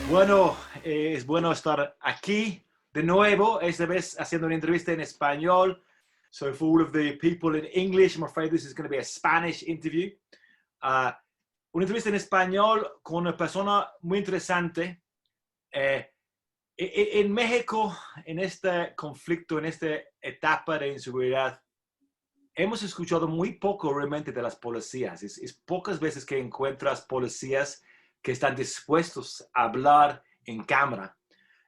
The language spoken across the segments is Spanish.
Bueno, es bueno estar aquí de nuevo, esta vez haciendo una entrevista en español. So for all of the people in English, I'm afraid this is going to be a Spanish interview. Uh, una entrevista en español con una persona muy interesante. En México, en este conflicto, en esta etapa de inseguridad, hemos escuchado muy poco realmente de las policías. Es pocas veces que encuentras policías que están dispuestos a hablar en cámara.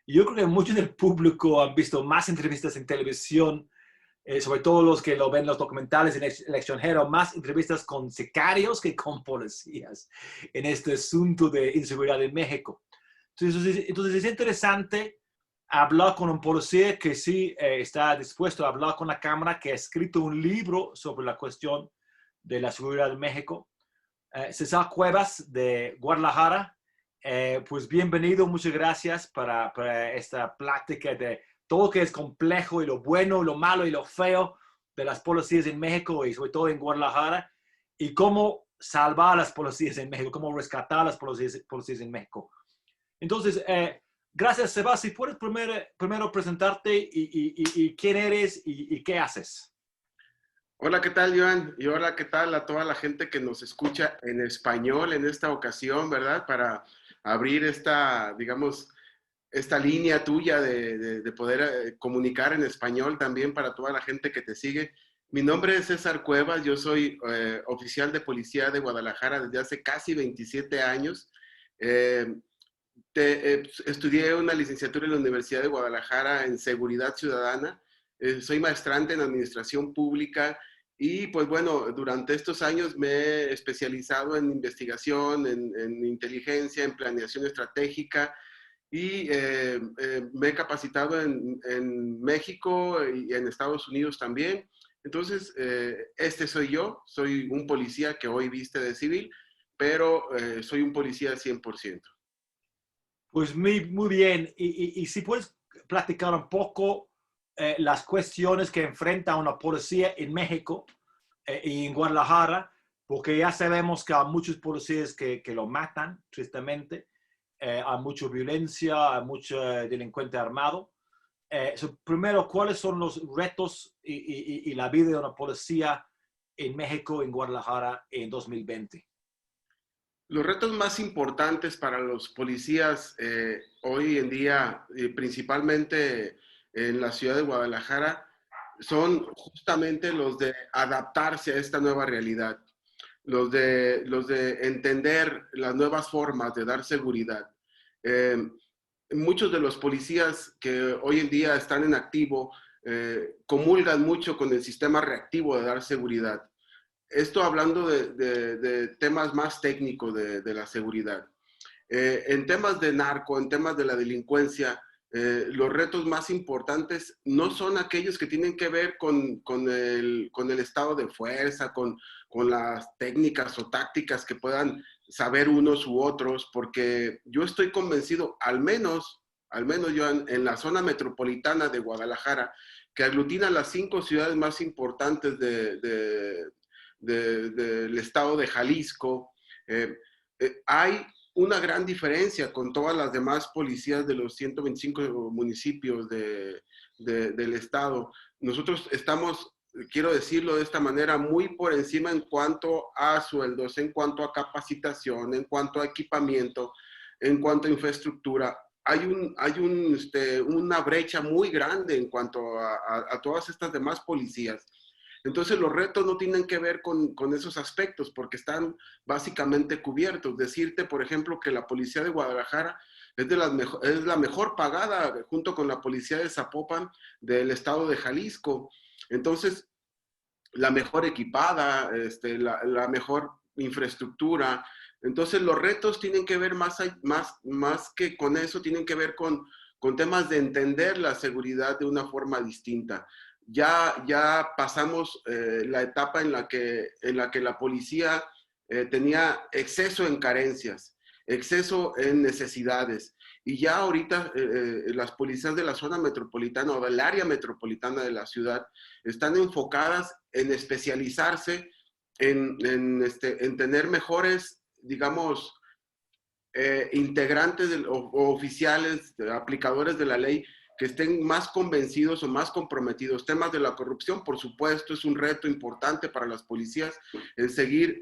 Yo creo que muchos del público han visto más entrevistas en televisión, sobre todo los que lo ven los documentales en el extranjero, más entrevistas con sicarios que con policías en este asunto de inseguridad en México. Entonces es interesante hablar con un policía que sí está dispuesto a hablar con la cámara, que ha escrito un libro sobre la cuestión de la seguridad en México. César Cuevas de Guadalajara, pues bienvenido, muchas gracias para esta plática de todo lo que es complejo y lo bueno, lo malo y lo feo de las policías en México y sobre todo en Guadalajara y cómo salvar a las policías en México, cómo rescatar a las policías en México. Entonces, gracias, Sebas. Si puedes primero presentarte y quién eres y qué haces. Hola, ¿qué tal, Joan? Y hola, ¿qué tal a toda la gente que nos escucha en español en esta ocasión, ¿verdad? Para abrir esta, digamos, esta línea tuya de poder comunicar en español también para toda la gente que te sigue. Mi nombre es César Cuevas, yo soy oficial de policía de Guadalajara desde hace casi 27 años. Eh, Estudié una licenciatura en la Universidad de Guadalajara en Seguridad Ciudadana. Soy maestrante en Administración Pública y pues bueno, durante estos años me he especializado en investigación, en inteligencia, en planeación estratégica y me he capacitado en México y en Estados Unidos también. Entonces, este soy yo, soy un policía que hoy viste de civil, pero soy un policía al 100%. Pues muy bien. Y si puedes platicar un poco las cuestiones que enfrenta una policía en México y en Guadalajara, porque ya sabemos que hay muchos policías que lo matan, tristemente. Hay mucha violencia, hay mucho delincuente armado. Primero, ¿cuáles son los retos y la vida de una policía en México, en Guadalajara, en 2020? Los retos más importantes para los policías hoy en día, principalmente en la ciudad de Guadalajara, son justamente los de adaptarse a esta nueva realidad, los de entender las nuevas formas de dar seguridad. Eh, Muchos de los policías que hoy en día están en activo comulgan mucho con el sistema reactivo de dar seguridad. Esto hablando de temas más técnicos de la seguridad. En temas de narco, en temas de la delincuencia, los retos más importantes no son aquellos que tienen que ver con el estado de fuerza, con las técnicas o tácticas que puedan saber unos u otros, porque yo estoy convencido, al menos yo en la zona metropolitana de Guadalajara, que aglutina las 5 ciudades más importantes del estado de Jalisco, hay una gran diferencia con todas las demás policías de los 125 municipios del estado. Nosotros estamos, quiero decirlo de esta manera, muy por encima en cuanto a sueldos, en cuanto a capacitación, en cuanto a equipamiento, en cuanto a infraestructura. Una brecha muy grande en cuanto a todas estas demás policías. Entonces los retos no tienen que ver con esos aspectos porque están básicamente cubiertos. Decirte, por ejemplo, que la policía de Guadalajara es la mejor pagada junto con la policía de Zapopan del estado de Jalisco. Entonces, la mejor equipada, la mejor infraestructura. Entonces los retos tienen que ver más que con eso, tienen que ver con temas de entender la seguridad de una forma distinta. Ya pasamos la etapa en la que la policía tenía exceso en carencias, exceso en necesidades. Y ya ahorita las policías de la zona metropolitana o del área metropolitana de la ciudad están enfocadas en especializarse, en tener mejores, digamos, integrantes o oficiales, aplicadores de la ley, que estén más convencidos o más comprometidos. Temas de la corrupción, por supuesto, es un reto importante para las policías, el seguir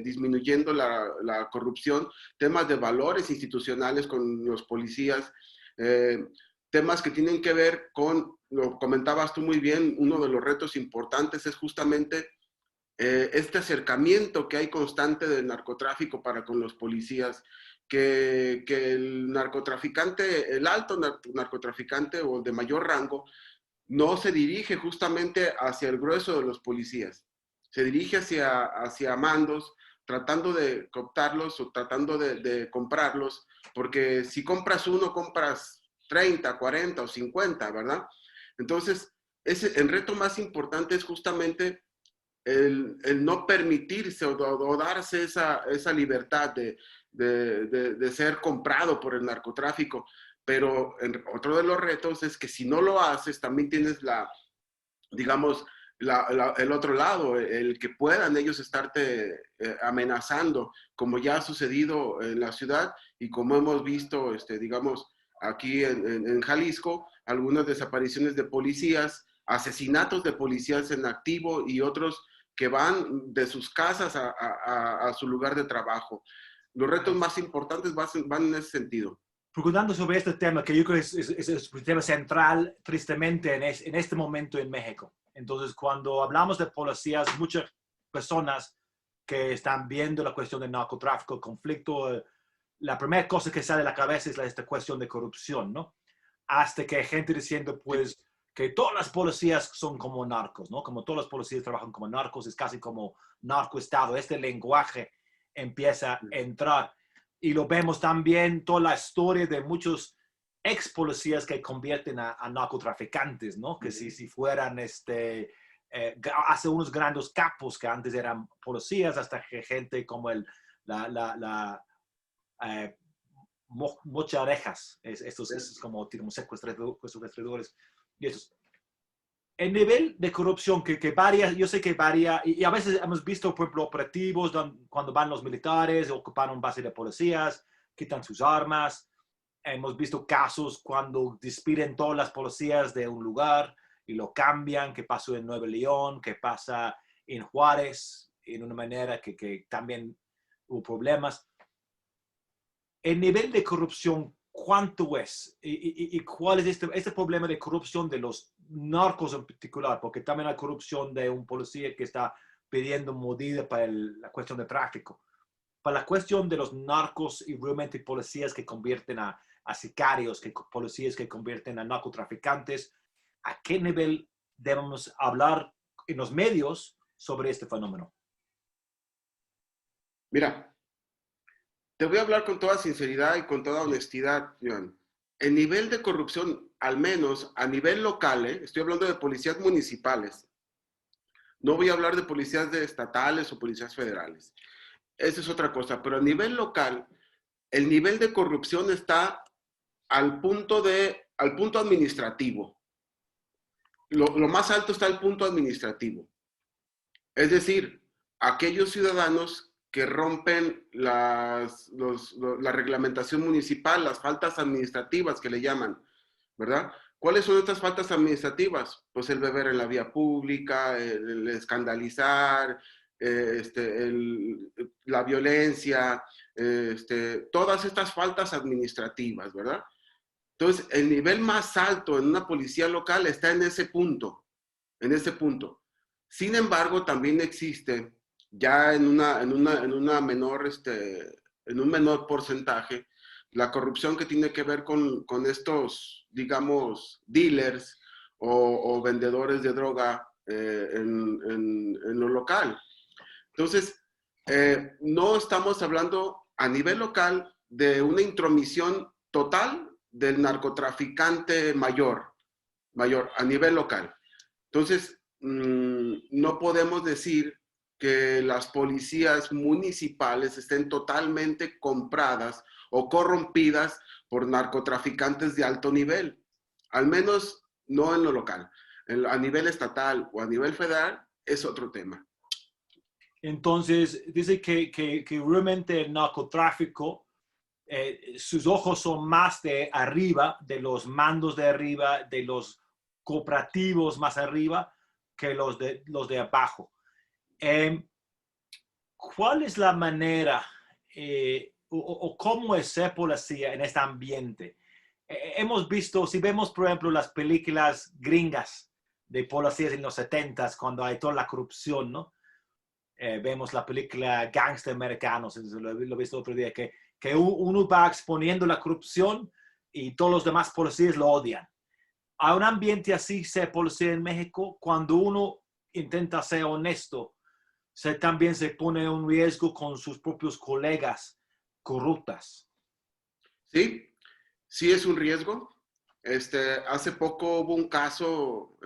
disminuyendo la corrupción. Temas de valores institucionales con los policías, temas que tienen que ver con, lo comentabas tú muy bien, uno de los retos importantes es justamente este acercamiento que hay constante del narcotráfico para con los policías, que el narcotraficante, el alto narcotraficante o el de mayor rango, no se dirige justamente hacia el grueso de los policías, se dirige hacia mandos, tratando de cooptarlos o tratando de comprarlos, porque si compras uno, compras 30, 40 o 50, ¿verdad? Entonces, el reto más importante es justamente el no permitirse o darse esa libertad de ser comprado por el narcotráfico. Pero otro de los retos es que si no lo haces, también tienes digamos, el otro lado, el que puedan ellos estarte amenazando, como ya ha sucedido en la ciudad y como hemos visto, digamos, aquí en Jalisco, algunas desapariciones de policías, asesinatos de policías en activo y otros que van de sus casas a su lugar de trabajo. Los retos más importantes van en ese sentido. Preguntando sobre este tema, que yo creo que es un tema central, tristemente, en este momento en México. Entonces, cuando hablamos de policías, muchas personas que están viendo la cuestión del narcotráfico, conflicto, la primera cosa que sale de la cabeza es esta cuestión de corrupción, ¿no? Hasta que hay gente diciendo, pues, que todas las policías son como narcos, ¿no? Como todas las policías trabajan como narcos, es casi como narcoestado. Este lenguaje empieza a entrar. Y lo vemos también toda la historia de muchos ex policías que convierten a narcotraficantes, ¿no? Que si fueran hace unos grandes capos que antes eran policías, hasta que gente como Mocha Orejas, estos como secuestradores. Y estos. El nivel de corrupción que varía, yo sé que varía, y a veces hemos visto, por ejemplo, operativos cuando van los militares, ocupan un base de policías, quitan sus armas. Hemos visto casos cuando despiden todas las policías de un lugar y lo cambian, que pasó en Nuevo León, que pasa en Juárez, en una manera que también hubo problemas. El nivel de corrupción, ¿cuánto es? ¿Y cuál es este problema de corrupción de los narcos en particular? Porque también hay corrupción de un policía que está pidiendo medidas para la cuestión de tráfico. Para la cuestión de los narcos y realmente policías que convierten a sicarios, policías que convierten a narcotraficantes, ¿a qué nivel debemos hablar en los medios sobre este fenómeno? Mira, te voy a hablar con toda sinceridad y con toda honestidad, Joan. El nivel de corrupción, al menos a nivel local, estoy hablando de policías municipales, no voy a hablar de policías estatales o policías federales. Esa es otra cosa, pero a nivel local, el nivel de corrupción está al punto administrativo. Lo más alto está el punto administrativo. Es decir, aquellos ciudadanos que rompen la reglamentación municipal, las faltas administrativas que le llaman, ¿verdad? ¿Cuáles son estas faltas administrativas? Pues el beber en la vía pública, el escandalizar, la violencia, todas estas faltas administrativas, ¿verdad? Entonces, el nivel más alto en una policía local está en ese punto, en ese punto. Sin embargo, también existe ya en un menor porcentaje, la corrupción que tiene que ver con estos, digamos, dealers o vendedores de droga en lo local. Entonces, no estamos hablando a nivel local de una intromisión total del narcotraficante mayor a nivel local. Entonces, no podemos decir que las policías municipales estén totalmente compradas o corrompidas por narcotraficantes de alto nivel, al menos no en lo local. A nivel estatal o a nivel federal es otro tema. Entonces, dice que realmente el narcotráfico sus ojos son más de arriba, de los mandos de arriba, de los cooperativos más arriba, que los de abajo. ¿Cuál es la manera o cómo es ser policía en este ambiente? Hemos visto, si vemos, por ejemplo, las películas gringas de policías en los 70s, cuando hay toda la corrupción, ¿no? Vemos la película Gangster Americanos, lo he visto otro día, que uno va exponiendo la corrupción y todos los demás policías lo odian. Hay un ambiente así, ser policía en México, cuando uno intenta ser honesto, también se pone en riesgo con sus propios colegas corruptas. Sí, sí es un riesgo. Hace poco hubo un caso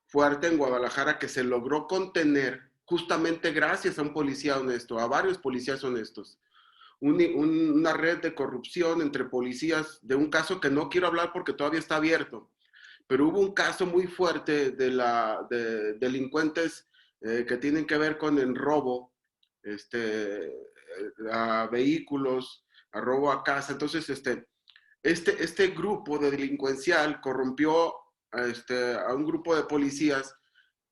fuerte en Guadalajara que se logró contener justamente gracias a un policía honesto, a varios policías honestos. Una red de corrupción entre policías de un caso que no quiero hablar porque todavía está abierto, pero hubo un caso muy fuerte de delincuentes que tienen que ver con el robo a vehículos, a robo a casa. Entonces, este grupo de delincuencial corrompió a un grupo de policías,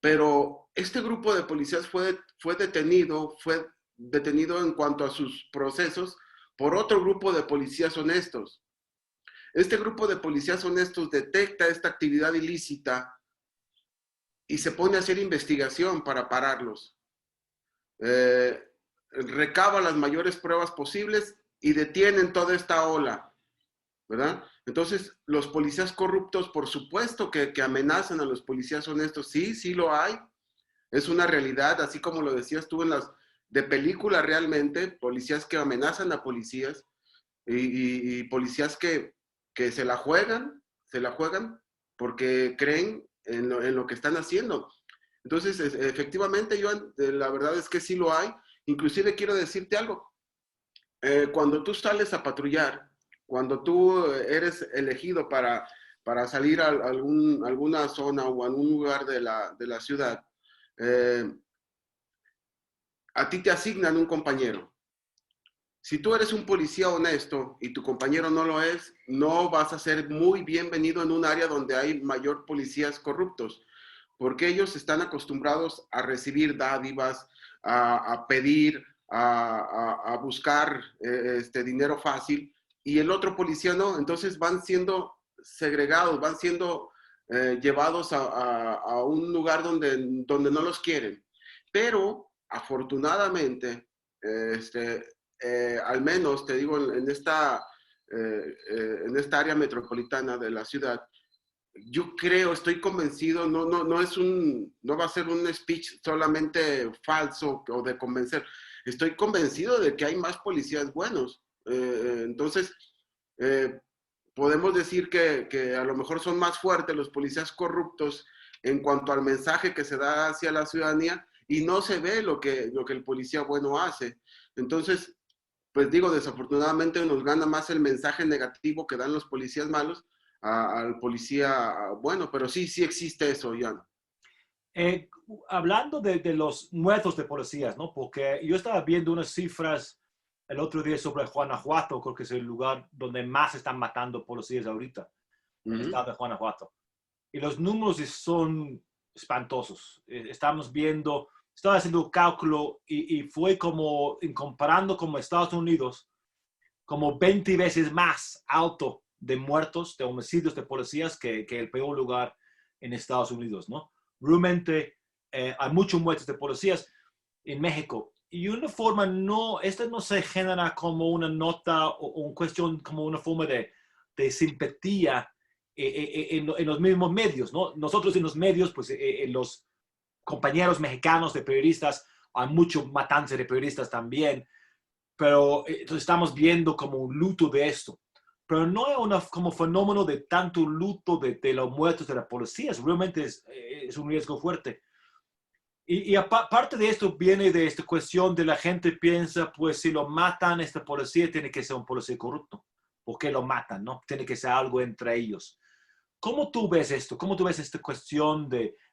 pero este grupo de policías fue detenido en cuanto a sus procesos por otro grupo de policías honestos. Este grupo de policías honestos detecta esta actividad ilícita y se pone a hacer investigación para pararlos. Recaba las mayores pruebas posibles y detienen toda esta ola, ¿verdad? Entonces, los policías corruptos, por supuesto que amenazan a los policías honestos. Sí, sí lo hay. Es una realidad, así como lo decías tú en las de película realmente, policías que amenazan a policías y policías que se la juegan porque creen en lo que están haciendo. Entonces, efectivamente, Joan, la verdad es que sí lo hay. Inclusive quiero decirte algo. Cuando tú sales a patrullar, cuando tú eres elegido para salir a alguna zona o a algún lugar de la ciudad, a ti te asignan un compañero. Si tú eres un policía honesto y tu compañero no lo es, no vas a ser muy bienvenido en un área donde hay mayor policías corruptos, porque ellos están acostumbrados a recibir dádivas, a pedir, a buscar dinero fácil, y el otro policía no. Entonces van siendo segregados, van siendo llevados a un lugar donde no los quieren. Pero afortunadamente, al menos te digo, en esta área metropolitana de la ciudad, yo creo, estoy convencido, no va a ser un speech solamente falso o de convencer. Estoy convencido de que hay más policías buenos. Entonces, podemos decir que a lo mejor son más fuertes los policías corruptos en cuanto al mensaje que se da hacia la ciudadanía y no se ve lo que el policía bueno hace. Entonces, pues digo, desafortunadamente nos gana más el mensaje negativo que dan los policías malos al policía bueno, pero sí, sí existe eso, Jan. Eh, Hablando de los muertos de policías, ¿no? Porque yo estaba viendo unas cifras el otro día sobre Guanajuato, creo que es el lugar donde más están matando policías ahorita, el estado de Guanajuato. Y los números son espantosos. Estamos viendo, estaba haciendo un cálculo y fue como, comparando como Estados Unidos, como 20 veces más alto de muertos, de homicidios de policías que el peor lugar en Estados Unidos, ¿no? Realmente hay muchos muertos de policías en México. Y una forma esta no se genera como una nota o una cuestión, como una forma de simpatía en los mismos medios, ¿no? Nosotros en los medios, pues en los compañeros mexicanos de periodistas, hay mucho matanza de periodistas también, pero entonces estamos viendo como un luto de esto. Pero no es como fenómeno de tanto luto de los muertos de la policía, realmente es un riesgo fuerte. Y aparte de esto viene de esta cuestión de la gente piensa, pues si lo matan, este policía tiene que ser un policía corrupto. ¿Por qué lo matan? ¿No? Tiene que ser algo entre ellos. ¿Cómo tú ves esto? ¿Cómo tú ves esta cuestión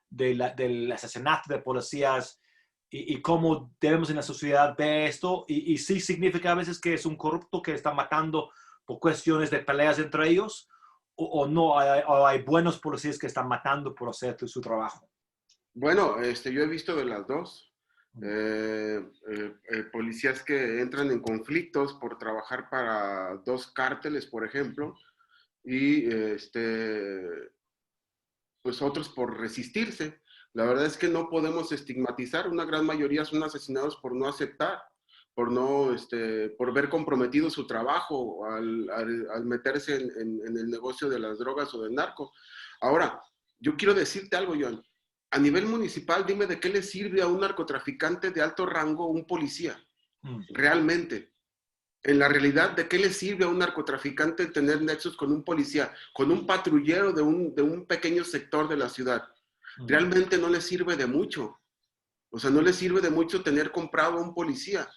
del asesinato de policías y cómo debemos en la sociedad ver esto. Y sí significa a veces que es un corrupto que está matando por cuestiones de peleas entre ellos, o no, o hay buenos policías que están matando por hacer su trabajo. Bueno, yo he visto de las dos. Mm. Policías que entran en conflictos por trabajar para dos cárteles, por ejemplo, y pues otros por resistirse. La verdad es que no podemos estigmatizar. Una gran mayoría son asesinados por no aceptar, por no, por ver comprometido su trabajo al meterse en el negocio de las drogas o del narco. Ahora, yo quiero decirte algo, John. A nivel municipal, dime de qué le sirve a un narcotraficante de alto rango un policía. Realmente. En la realidad, ¿de qué le sirve a un narcotraficante tener nexos con un policía, con un patrullero de un pequeño sector de la ciudad? Realmente no le sirve de mucho. O sea, no le sirve de mucho tener comprado a un policía.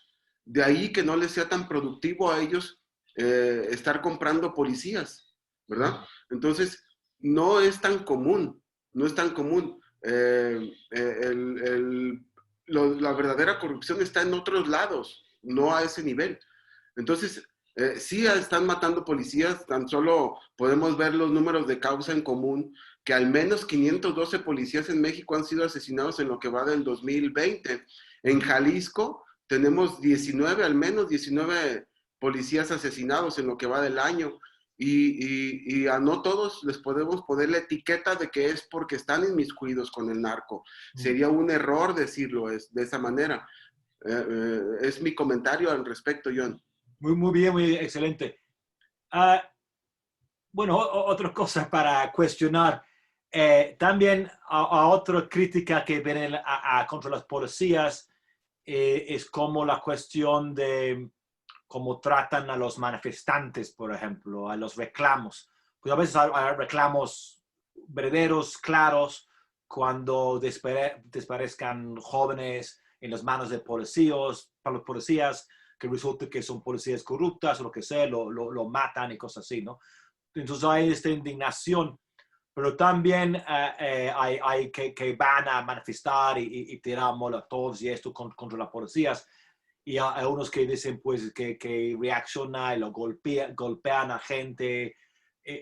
De ahí que no les sea tan productivo a ellos estar comprando policías, ¿verdad? Entonces, no es tan común, no es tan común. La verdadera corrupción está en otros lados, no a ese nivel. Entonces, sí están matando policías, tan solo podemos ver los números de causa en común, que al menos 512 policías en México han sido asesinados en lo que va del 2020. En Jalisco tenemos 19, al menos 19 policías asesinados en lo que va del año. Y a no todos les podemos poner la etiqueta de que es porque están inmiscuidos con el narco. Sería un error decirlo de esa manera. Es mi comentario al respecto, John. Muy bien, muy excelente. Bueno, otra cosa para cuestionar. También a otra crítica que viene contra las policías es como la cuestión de cómo tratan a los manifestantes, por ejemplo, a los reclamos. Pues a veces hay reclamos verdaderos, claros, cuando desaparezcan jóvenes en las manos de policías, para los policías, que resulta que son policías corruptas o lo que sea, lo matan y cosas así, ¿no? Entonces hay esta indignación, pero también hay que van a manifestar y tirar molotovs y esto contra las policías. Y hay unos que dicen pues que reacciona y lo golpean a gente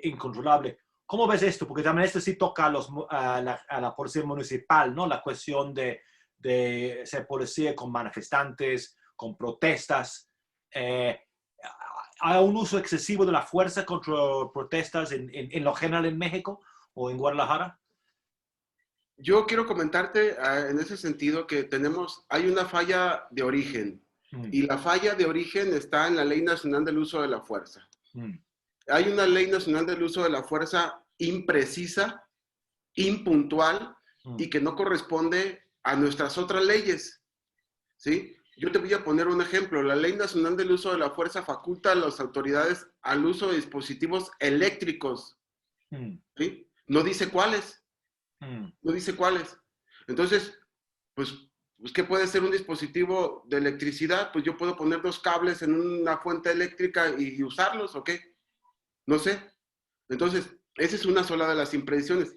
incontrolable. ¿Cómo ves esto? Porque también esto sí toca a la policía municipal, ¿no? La cuestión de ser policía con manifestantes, con protestas. ¿Hay un uso excesivo de la fuerza contra protestas en lo general en México o en Guadalajara? Yo quiero comentarte en ese sentido que hay una falla de origen y la falla de origen está en la Ley Nacional del Uso de la Fuerza. Hay una Ley Nacional del Uso de la Fuerza imprecisa, impuntual y que no corresponde a nuestras otras leyes, ¿sí? Yo te voy a poner un ejemplo. La Ley Nacional del Uso de la Fuerza faculta a las autoridades al uso de dispositivos eléctricos, ¿sí? No dice cuáles. No dice cuáles. Entonces, pues, ¿qué puede ser un dispositivo de electricidad? Pues yo puedo poner dos cables en una fuente eléctrica y usarlos, ¿o qué? No sé. Entonces, esa es una sola de las imprecisiones.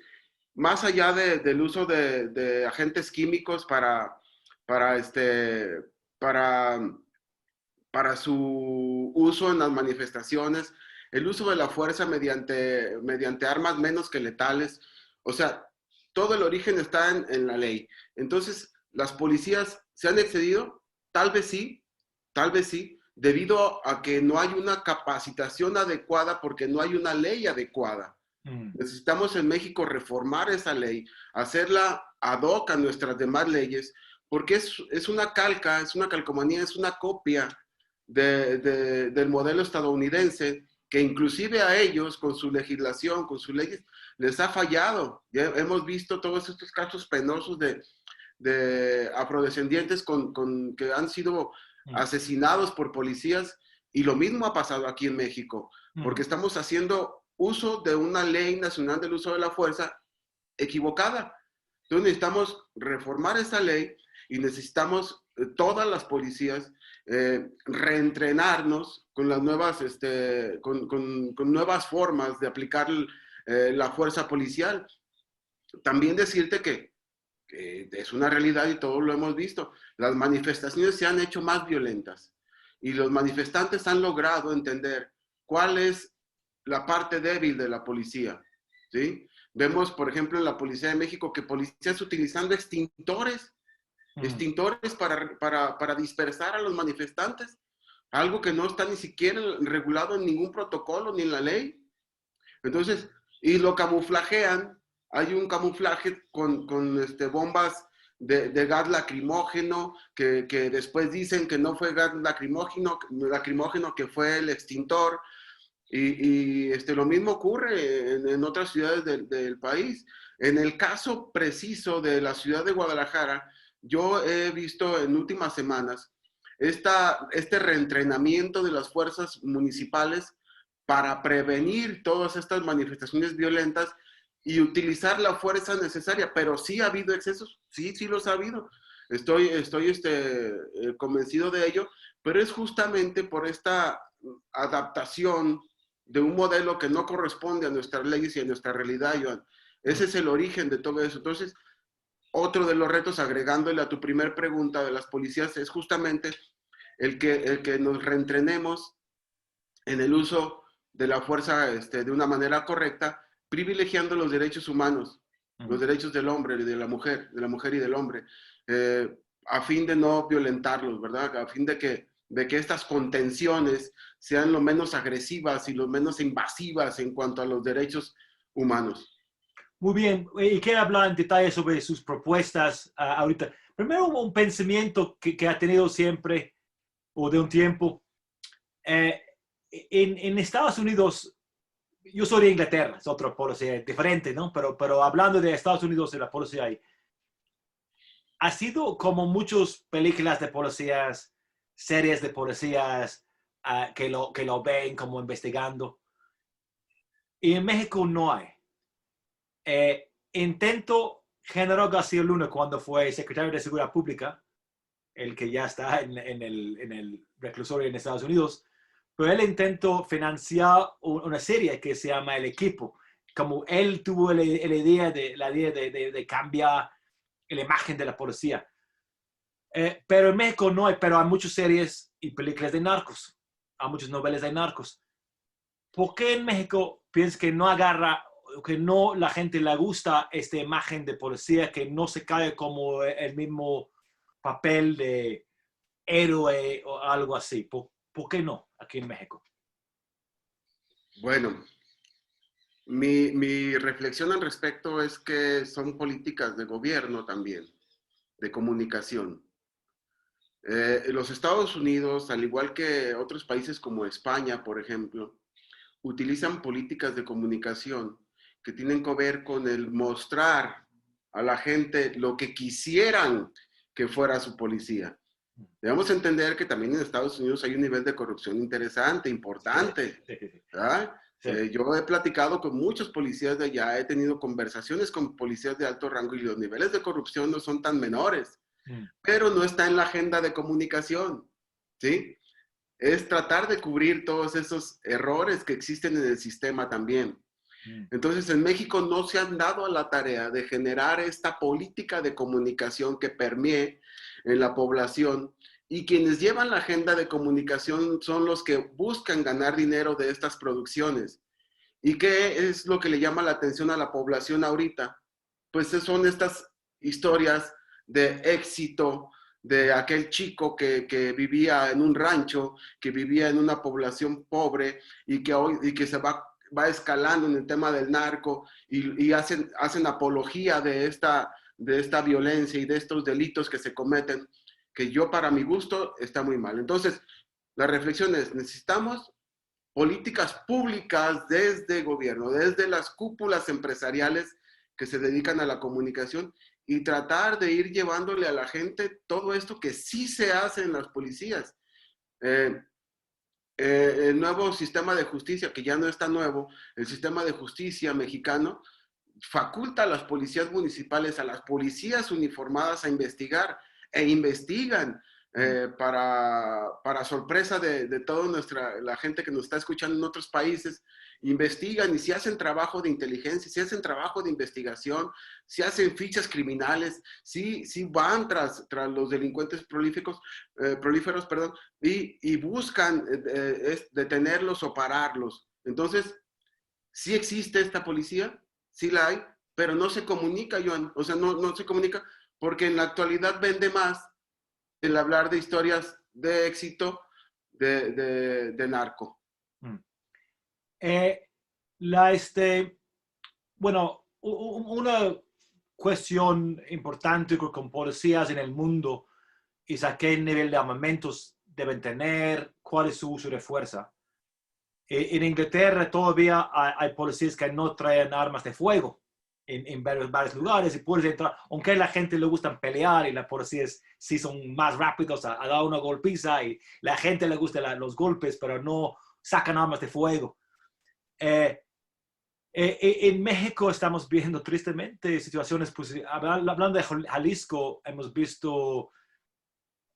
Más allá del uso de agentes químicos para, este, para, para su uso en las manifestaciones, el uso de la fuerza mediante armas menos que letales, o sea, todo el origen está en la ley. Entonces, ¿las policías se han excedido? Tal vez sí, debido a que no hay una capacitación adecuada porque no hay una ley adecuada. Necesitamos en México reformar esa ley, hacerla ad hoc a nuestras demás leyes, porque es una calca, es una calcomanía, es una copia del modelo estadounidense, que inclusive a ellos, con su legislación, con sus leyes, les ha fallado. Ya hemos visto todos estos casos penosos de afrodescendientes que han sido asesinados por policías, y lo mismo ha pasado aquí en México, porque estamos haciendo uso de una ley nacional del uso de la fuerza equivocada. Entonces necesitamos reformar esa ley y necesitamos todas las policías reentrenarnos con las nuevas, con nuevas formas de aplicar la fuerza policial. También decirte que Es una realidad y todos lo hemos visto. Las manifestaciones se han hecho más violentas y los manifestantes han logrado entender cuál es la parte débil de la policía, ¿sí? Vemos, por ejemplo, en la Policía de México que policías utilizando extintores para dispersar a los manifestantes, algo que no está ni siquiera regulado en ningún protocolo ni en la ley. Entonces, y lo camuflajean, hay un camuflaje con bombas de gas lacrimógeno, que después dicen que no fue gas lacrimógeno, que fue el extintor, y lo mismo ocurre en otras ciudades del país. En el caso preciso de la ciudad de Guadalajara, yo he visto en últimas semanas este reentrenamiento de las fuerzas municipales para prevenir todas estas manifestaciones violentas y utilizar la fuerza necesaria, pero sí ha habido excesos, sí los ha habido. Estoy convencido de ello, pero es justamente por esta adaptación de un modelo que no corresponde a nuestras leyes y a nuestra realidad, Joan. Ese es el origen de todo eso. Entonces, otro de los retos, agregándole a tu primer pregunta de las policías, es justamente el que nos reentrenemos en el uso de la fuerza de una manera correcta, privilegiando los derechos humanos, los derechos del hombre y de la mujer y del hombre, a fin de no violentarlos, ¿verdad? A fin de que estas contenciones sean lo menos agresivas y lo menos invasivas en cuanto a los derechos humanos. Muy bien, y quiero hablar en detalle sobre sus propuestas ahorita. Primero, un pensamiento que ha tenido siempre, o de un tiempo. En Estados Unidos, yo soy de Inglaterra, es otra policía diferente, ¿no? Pero hablando de Estados Unidos, de la policía ahí, ha sido como muchas películas de policías, series de policías que lo ven como investigando. Y en México no hay. Intento General García Luna, cuando fue secretario de Seguridad Pública, el que ya está en el reclusorio en Estados Unidos, pero él intentó financiar una serie que se llama El Equipo, como él tuvo la idea de cambiar la imagen de la policía. Pero en México no hay, pero hay muchas series y películas de narcos, hay muchas novelas de narcos. ¿Por qué en México piensas que no agarra, que no la gente le gusta esta imagen de policía, que no se cae como el mismo papel de héroe o algo así? ¿Por qué no aquí en México? Bueno, mi reflexión al respecto es que son políticas de gobierno también, de comunicación. Los Estados Unidos, al igual que otros países como España, por ejemplo, utilizan políticas de comunicación que tienen que ver con el mostrar a la gente lo que quisieran que fuera su policía. Debemos entender que también en Estados Unidos hay un nivel de corrupción interesante, importante. ¿Verdad? Sí. Yo he platicado con muchos policías de allá, he tenido conversaciones con policías de alto rango y los niveles de corrupción no son tan menores, pero no está en la agenda de comunicación, ¿sí? Es tratar de cubrir todos esos errores que existen en el sistema también. Entonces, en México no se han dado a la tarea de generar esta política de comunicación que permee en la población, y quienes llevan la agenda de comunicación son los que buscan ganar dinero de estas producciones. ¿Y qué es lo que le llama la atención a la población ahorita? Pues son estas historias de éxito, de aquel chico que vivía en un rancho, que vivía en una población pobre y que se va escalando en el tema del narco y hacen apología de esta violencia y de estos delitos que se cometen, que yo para mi gusto está muy mal. Entonces, la reflexión es, necesitamos políticas públicas desde gobierno, desde las cúpulas empresariales que se dedican a la comunicación, y tratar de ir llevándole a la gente todo esto que sí se hace en las policías. El nuevo sistema de justicia, que ya no está nuevo, el sistema de justicia mexicano, faculta a las policías municipales, a las policías uniformadas a investigar, e investigan. para sorpresa de toda la gente que nos está escuchando en otros países, investigan y si hacen trabajo de inteligencia, si hacen trabajo de investigación, si hacen fichas criminales, si van tras los delincuentes prolíferos, perdón, y buscan detenerlos o pararlos. Entonces, sí existe esta policía, sí la hay, pero no se comunica, Joan. O sea, no se comunica porque en la actualidad vende más el hablar de historias de éxito de narco. Mm. Eh, la, bueno, una cuestión importante con policías en el mundo es a qué nivel de armamentos deben tener, cuál es su uso de fuerza. En Inglaterra todavía hay policías que no traen armas de fuego en varios lugares y puedes entrar, aunque a la gente le gusta pelear y las policías sí son más rápidos a dar una golpiza y la gente le gusta los golpes, pero no sacan armas de fuego. En México estamos viendo tristemente situaciones, pues, hablando de Jalisco, hemos visto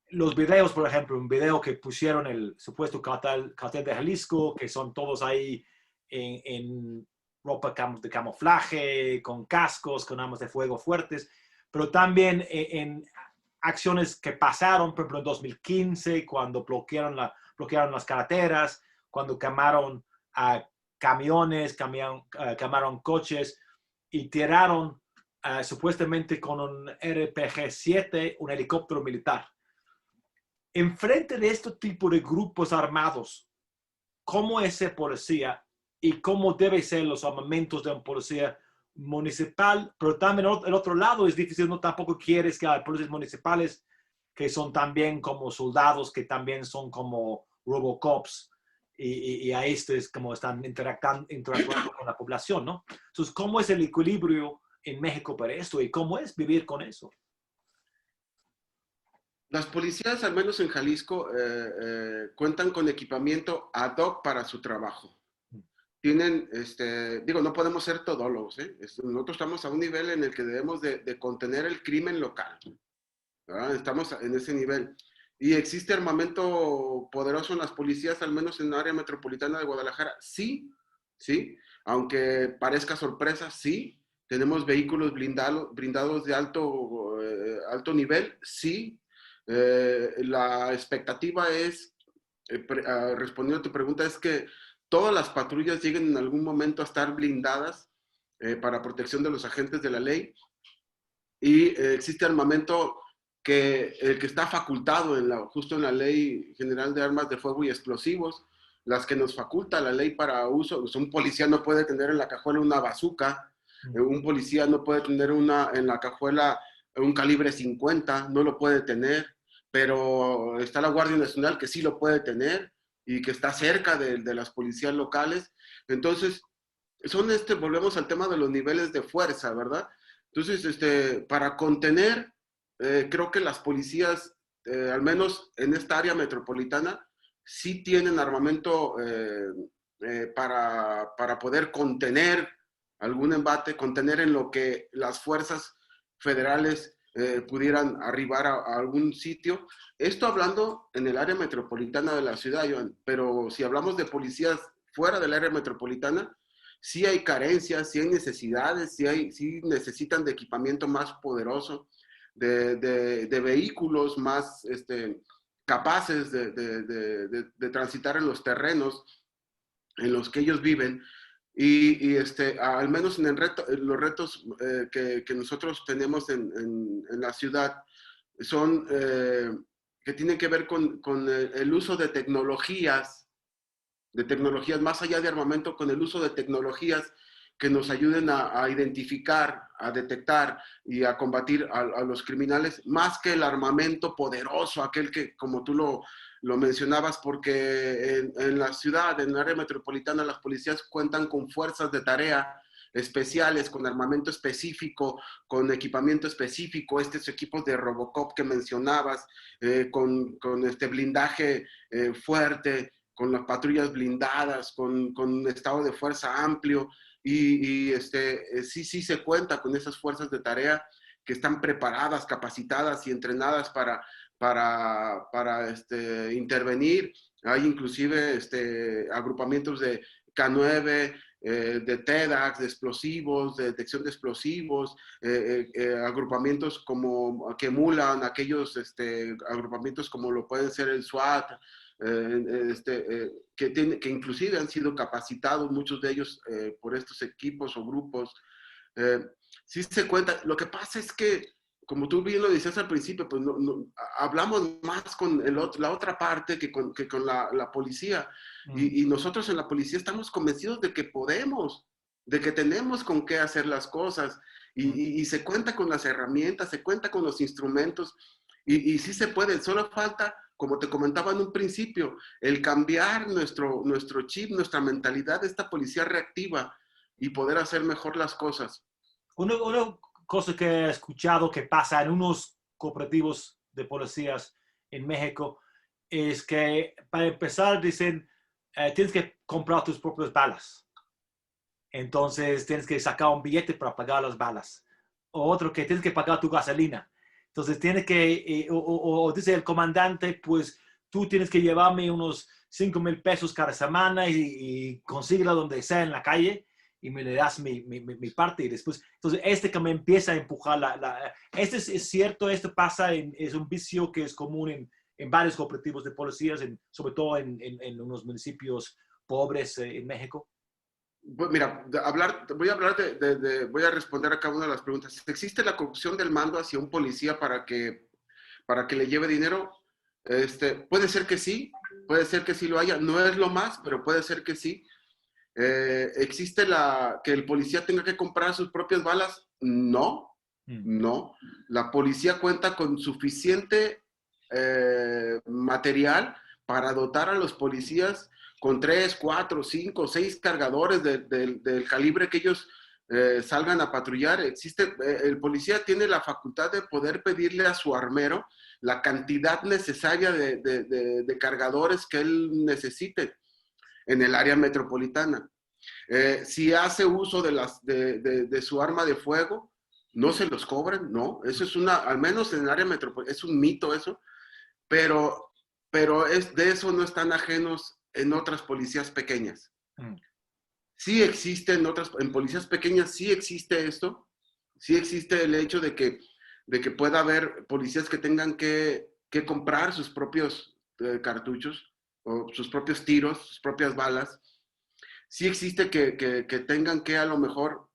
los videos, por ejemplo, un video que pusieron el supuesto cartel de Jalisco, que son todos ahí en ropa de camuflaje, con cascos, con armas de fuego fuertes, pero también en acciones que pasaron, por ejemplo, en 2015, cuando bloquearon las carreteras, cuando quemaron camiones, quemaron coches y tiraron supuestamente con un RPG-7, un helicóptero militar. Enfrente de este tipo de grupos armados, ¿cómo es ser policía y cómo deben ser los armamentos de un policía municipal? Pero también el otro lado es difícil, no tampoco quieres que hay policías municipales que son también como soldados, que también son como Robocops y a estos como están interactuando con la población, ¿no? Entonces, ¿cómo es el equilibrio en México para esto y cómo es vivir con eso? Las policías, al menos en Jalisco, cuentan con equipamiento ad hoc para su trabajo. Tienen, digo, no podemos ser todólogos, ¿eh? Nosotros estamos a un nivel en el que debemos de contener el crimen local, ¿verdad? Estamos en ese nivel. ¿Y existe armamento poderoso en las policías, al menos en el área metropolitana de Guadalajara? Sí, sí, aunque parezca sorpresa, sí. Tenemos vehículos blindados de alto nivel, sí. La expectativa es, respondiendo a tu pregunta, es que todas las patrullas lleguen en algún momento a estar blindadas para protección de los agentes de la ley y existe armamento el que está facultado justo en la Ley General de Armas de Fuego y Explosivos, las que nos faculta la ley para uso. Pues un policía no puede tener en la cajuela una bazooka, un policía no puede tener en la cajuela un calibre 50, no lo puede tener, pero está la Guardia Nacional que sí lo puede tener y que está cerca de las policías locales. Entonces, volvemos al tema de los niveles de fuerza, ¿verdad? Entonces, para contener, creo que las policías, al menos en esta área metropolitana, sí tienen armamento para poder contener algún embate, contener en lo que las fuerzas federales pudieran arribar a algún sitio. Esto hablando en el área metropolitana de la ciudad, Joan, pero si hablamos de policías fuera del área metropolitana, sí hay carencias, sí hay necesidades, sí necesitan de equipamiento más poderoso, de vehículos más capaces de transitar en los terrenos en los que ellos viven. Y al menos en los retos que nosotros tenemos en la ciudad son que tienen que ver con el uso de tecnologías más allá de armamento, con el uso de tecnologías que nos ayuden a identificar, a detectar y a combatir a los criminales, más que el armamento poderoso, aquel que, como tú lo mencionabas, porque en la ciudad, en el área metropolitana, las policías cuentan con fuerzas de tarea especiales, con armamento específico, con equipamiento específico, estos equipos de Robocop que mencionabas, con este blindaje fuerte, con las patrullas blindadas, con un estado de fuerza amplio sí se cuenta con esas fuerzas de tarea que están preparadas, capacitadas y entrenadas intervenir. Hay inclusive agrupamientos de K9, de TEDx, de explosivos, de detección de explosivos, agrupamientos como que emulan aquellos agrupamientos como lo pueden ser el SWAT, que inclusive han sido capacitados muchos de ellos por estos equipos o grupos. Sí se cuenta. Lo que pasa es que, como tú bien lo decías al principio, pues hablamos más con la otra parte que con la policía. Y nosotros en la policía estamos convencidos de que podemos, de que tenemos con qué hacer las cosas. Y se cuenta con las herramientas, se cuenta con los instrumentos. Y sí se puede, solo falta, como te comentaba en un principio, el cambiar nuestro chip, nuestra mentalidad de esta policía reactiva y poder hacer mejor las cosas. Una cosa que he escuchado que pasa en unos cooperativos de policías en México es que para empezar dicen, tienes que comprar tus propias balas. Entonces tienes que sacar un billete para pagar las balas. O otro que tienes que pagar tu gasolina. Entonces tienes que, o dice el comandante, pues tú tienes que llevarme unos 5,000 pesos cada semana y consíguelo donde sea en la calle y me le das mi parte y después, entonces que me empieza a empujar es cierto, esto pasa, es un vicio que es común en varios cooperativos de policías, sobre todo en unos municipios pobres en México. Mira, voy a responder a cada una de las preguntas. ¿Existe la corrupción del mando hacia un policía para que le lleve dinero? Puede ser que sí lo haya. No es lo más, pero puede ser que sí. ¿Existe que el policía tenga que comprar sus propias balas? No, no. La policía cuenta con suficiente material para dotar a los policías con 3, 4, 5, 6 cargadores del calibre que ellos salgan a patrullar. El policía tiene la facultad de poder pedirle a su armero la cantidad necesaria de cargadores que él necesite en el área metropolitana. Si hace uso de su arma de fuego, no se los cobran, no. Eso es al menos en el área metropolitana, es un mito eso, pero de eso no están ajenos en otras policías pequeñas. Sí existe en policías pequeñas, sí existe esto, sí existe el hecho de que pueda haber policías que tengan que comprar sus propios cartuchos o sus propios tiros, sus propias balas. Sí existe que tengan que a lo mejor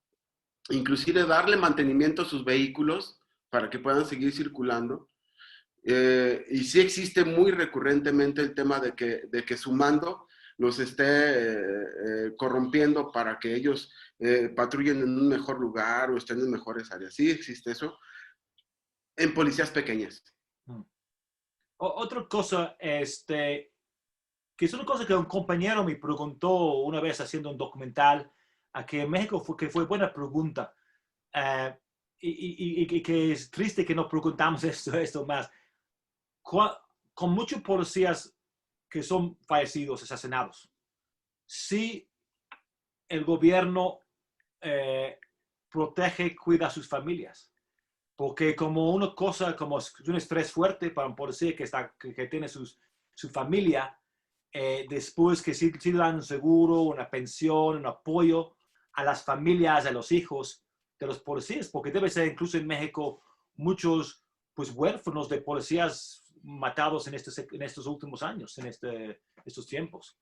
inclusive darle mantenimiento a sus vehículos para que puedan seguir circulando. Y sí existe muy recurrentemente el tema de que su mando los esté corrompiendo para que ellos patrullen en un mejor lugar o estén en mejores áreas. Sí existe eso en policías pequeñas. Otra cosa, que es una cosa que un compañero me preguntó una vez haciendo un documental aquí en México, que fue buena pregunta. Y que es triste que no preguntamos esto más. Con muchos policías que son fallecidos, asesinados, si el gobierno protege, cuida a sus familias. Porque como una cosa, como es un estrés fuerte para un policía que tiene su familia, después que sí le dan un seguro, una pensión, un apoyo a las familias, a los hijos de los policías, porque debe ser incluso en México muchos pues huérfanos de policías matados en estos últimos años, en estos tiempos.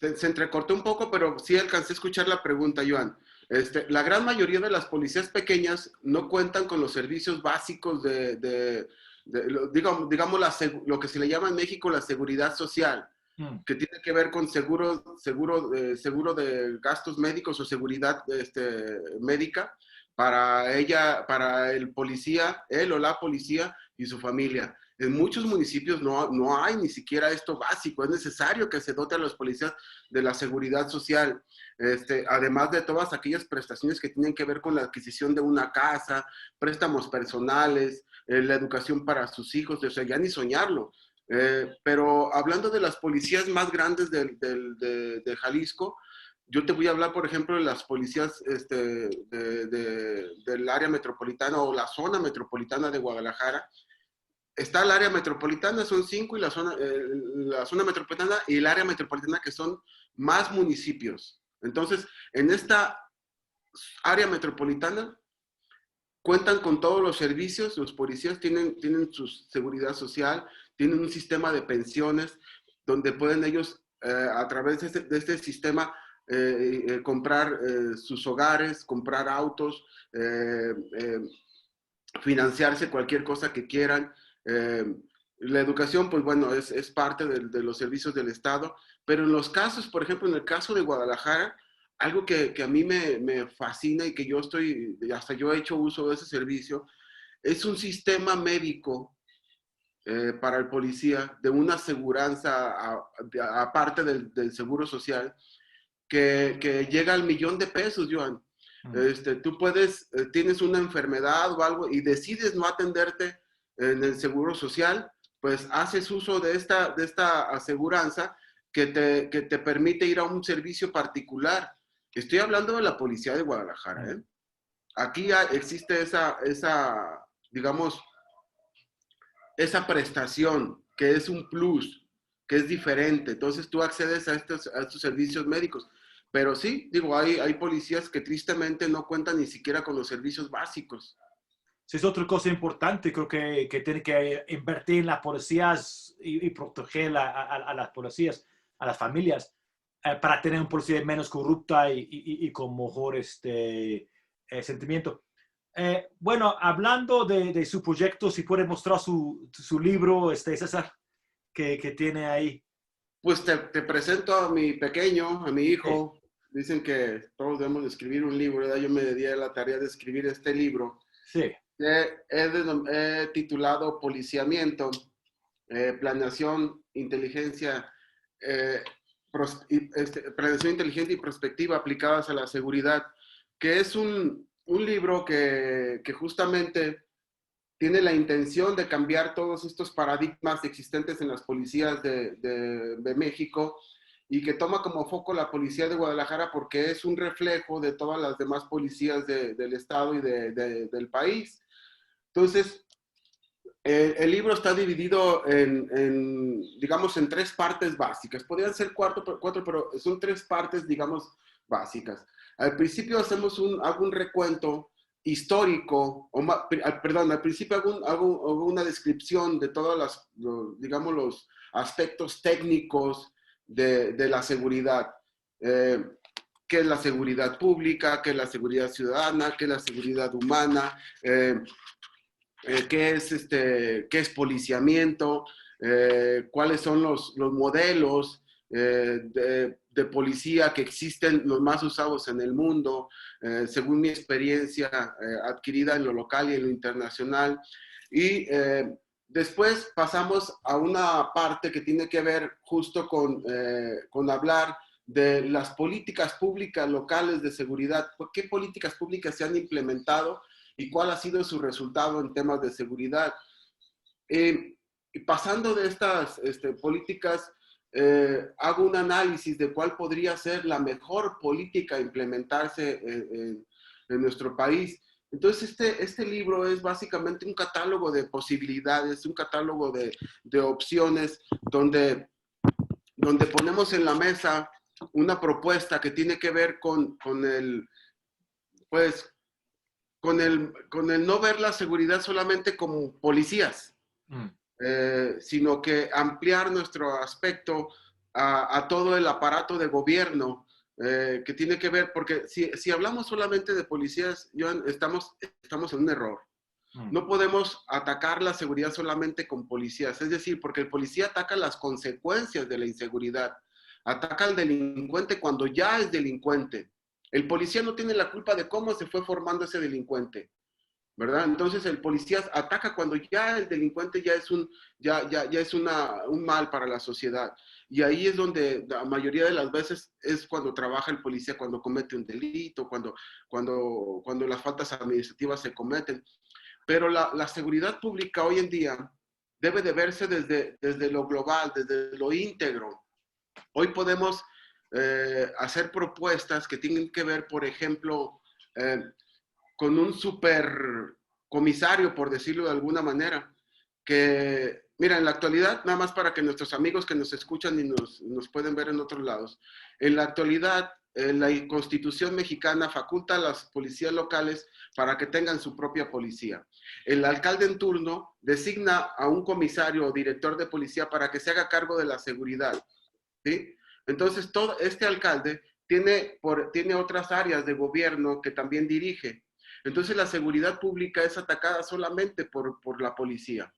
Se entrecortó un poco, pero sí alcancé a escuchar la pregunta, Joan. La gran mayoría de las policías pequeñas no cuentan con los servicios básicos digamos lo que se le llama en México la seguridad social, que tiene que ver con seguro de gastos médicos o seguridad médica para el policía, él o la policía y su familia. En muchos municipios no hay ni siquiera esto básico. Es necesario que se dote a los policías de la seguridad social, además de todas aquellas prestaciones que tienen que ver con la adquisición de una casa, préstamos personales, la educación para sus hijos, o sea, ya ni soñarlo. Pero hablando de las policías más grandes de Jalisco, yo te voy a hablar, por ejemplo, de las policías del área metropolitana o la zona metropolitana de Guadalajara. Está el área metropolitana, son 5, y la zona metropolitana y el área metropolitana, que son más municipios. Entonces, en esta área metropolitana cuentan con todos los servicios, los policías tienen su seguridad social, tienen un sistema de pensiones donde pueden ellos, a través de este sistema, comprar sus hogares, comprar autos, financiarse cualquier cosa que quieran. La educación, pues bueno, es parte de los servicios del Estado, pero en los casos, por ejemplo, en el caso de Guadalajara, algo que a mí me fascina y que hasta yo he hecho uso de ese servicio, es un sistema médico para el policía, de una aseguranza aparte del seguro social, que llega al $1,000,000, Joan. Tú tienes una enfermedad o algo y decides no atenderte en el seguro social, pues haces uso de esta aseguranza que te permite ir a un servicio particular. Estoy hablando de la policía de Guadalajara, ¿eh? Aquí existe digamos, esa prestación que es un plus, que es diferente. Entonces tú accedes a estos servicios médicos. Pero sí, digo, hay policías que tristemente no cuentan ni siquiera con los servicios básicos. Sí, es otra cosa importante, creo que tiene que invertir en las policías y proteger a las policías, a las familias, para tener un policía menos corrupta y con mejor sentimiento. Bueno, hablando de su proyecto, si puede mostrar su libro, César, que tiene ahí. Pues te presento a mi pequeño, a mi Sí, hijo. Dicen que todos debemos de escribir un libro, ¿verdad? Yo me di a la tarea de escribir este libro. sí. He titulado Policiamiento, Planeación, Inteligencia, Planeación Inteligente y Prospectiva aplicadas a la seguridad, que es un libro que justamente tiene la intención de cambiar todos estos paradigmas existentes en las policías de México, y que toma como foco la policía de Guadalajara porque es un reflejo de todas las demás policías del estado y del país. Entonces, el libro está dividido digamos, en 3 partes básicas. Podrían ser 4, pero son 3 partes, digamos, básicas. Al principio hago un recuento histórico, perdón, al principio hago una descripción de todos digamos, los aspectos técnicos de la seguridad. ¿Qué es la seguridad pública? ¿Qué es la seguridad ciudadana? ¿Qué es la seguridad humana? ¿Qué es policiamiento? ¿Cuáles son los modelos de policía que existen, los más usados en el mundo, según mi experiencia adquirida en lo local y en lo internacional? Y después pasamos a una parte que tiene que ver justo con hablar de las políticas públicas locales de seguridad. ¿Qué políticas públicas se han implementado y cuál ha sido su resultado en temas de seguridad? Y pasando de estas políticas, hago un análisis de cuál podría ser la mejor política a implementarse en nuestro país. Entonces, este libro es básicamente un catálogo de posibilidades, un catálogo de opciones, donde ponemos en la mesa una propuesta que tiene que ver pues, con el no ver la seguridad solamente como policías, sino que ampliar nuestro aspecto a todo el aparato de gobierno, que tiene que ver, porque si hablamos solamente de policías, Joan, estamos en un error. No podemos atacar la seguridad solamente con policías, es decir, porque el policía ataca las consecuencias de la inseguridad, ataca al delincuente cuando ya es delincuente. El policía no tiene la culpa de cómo se fue formando ese delincuente, ¿verdad? Entonces el policía ataca cuando ya el delincuente ya es un mal para la sociedad. Y ahí es donde la mayoría de las veces es cuando trabaja el policía, cuando comete un delito, cuando las faltas administrativas se cometen. Pero la seguridad pública hoy en día debe de verse desde lo global, desde lo íntegro. Hoy podemos hacer propuestas que tienen que ver, por ejemplo, eh, con un supercomisario, por decirlo de alguna manera, que, mira, en la actualidad, nada más para que nuestros amigos que nos escuchan y nos pueden ver en otros lados, en la actualidad, la Constitución mexicana faculta a las policías locales para que tengan su propia policía. El alcalde en turno designa a un comisario o director de policía para que se haga cargo de la seguridad, ¿sí? Entonces, todo este alcalde tiene otras áreas de gobierno que también dirige. Entonces, la seguridad pública es atacada solamente por la policía.